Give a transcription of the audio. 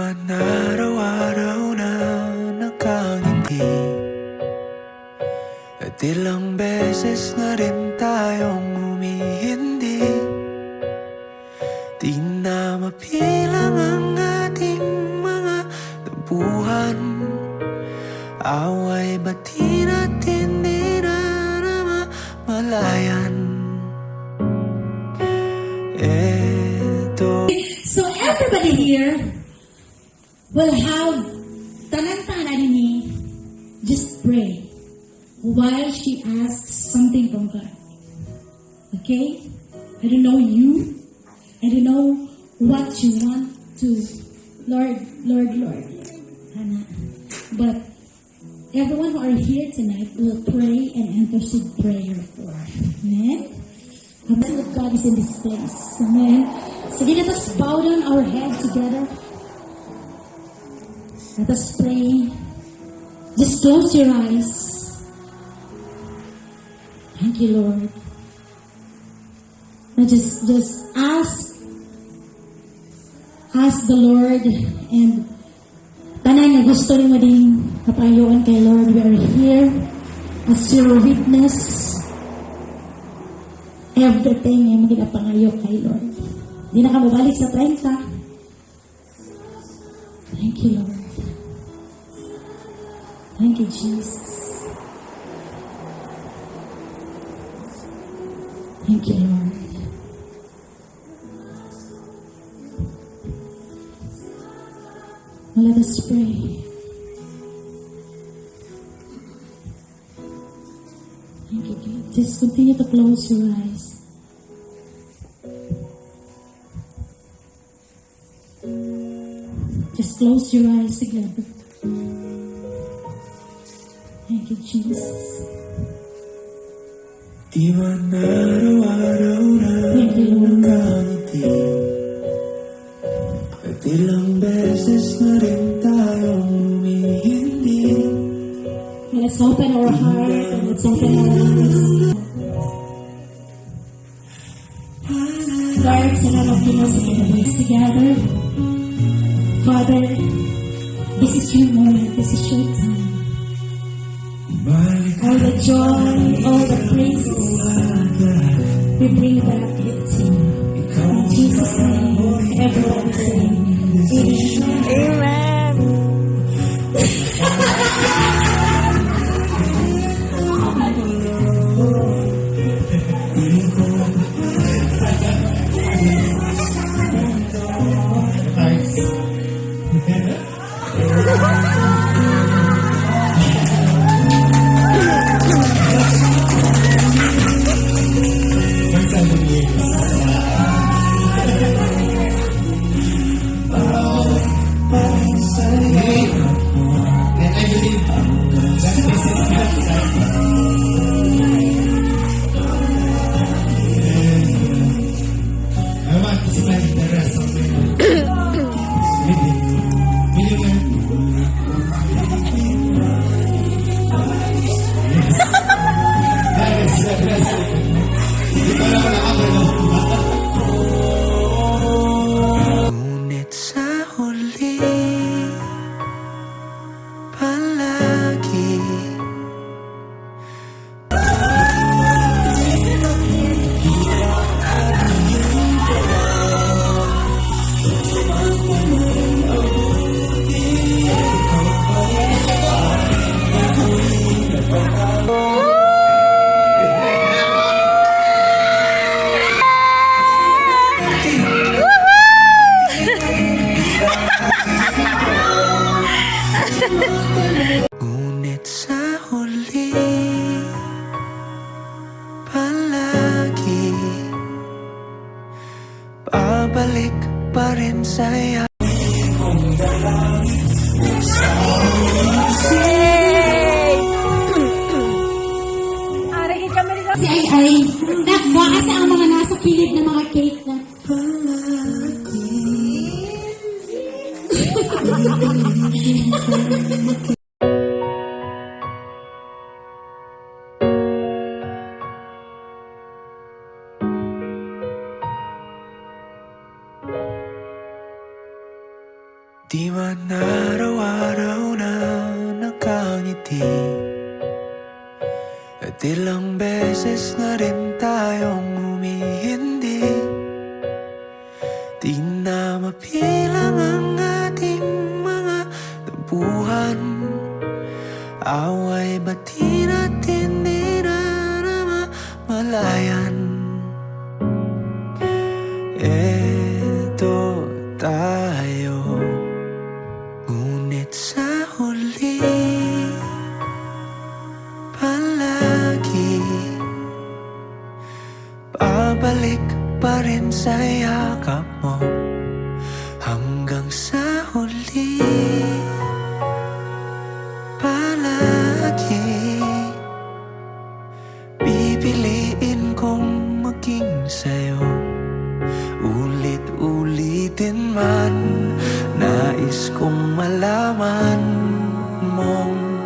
man araw-araw na nakangiti, at ilang beses na rin tayong humihindi. Di na mapilang ang ating mga tampuhan, away bati natin di na namamalayan. So everybody here will have tanan-tanan ni just pray while she asks something from God. Okay? I don't know you. I don't know what you want to. Lord. Hana. But everyone who are here tonight will pray and intercede prayer for. Amen? The hand of God is in this place. Amen. So let us bow down our head together. Let us pray. Just close your eyes. Thank you, Lord. Now just ask the Lord, and tanan nga gusto rin mo ding kapayuan kay Lord. We are here as your witness. Everything ay maginapangayo kay Lord. Hindi na ka mabalik sa 30. Thank you, Lord. Thank you, Jesus. Thank you, Lord. Well, let us pray. Thank you, God. Just continue to close your eyes. Just close your eyes together. Thank you, Jesus. Di man araw-araw na nakangiti, at ilang beses na rin tayong humihindi. Let's open our heart and let's open our eyes. Lord, sa name of Jesus, we together. Father, this is your moment, this is your time. All the joy, all the praises, we bring back it to you. In Jesus' name, everyone say, Amen. Ngunit sa huli, palagi ngunit sa huli, palagi babalik pa rin sa'yo. Si Ay, nakbaka sa ang mga nasa kilid ng mga cake na. Ilang beses na rin tayong humihindi, di na mapilang ang ating mga tampuhan. Away ba't di natin malayan? Eto tayo, ngunit sa huli palagi babalik pa rin sa yakap mo. Hanggang sa huli palagi pipiliin kong maging sa'yo. Ulit-ulitin man, nais kong malaman mong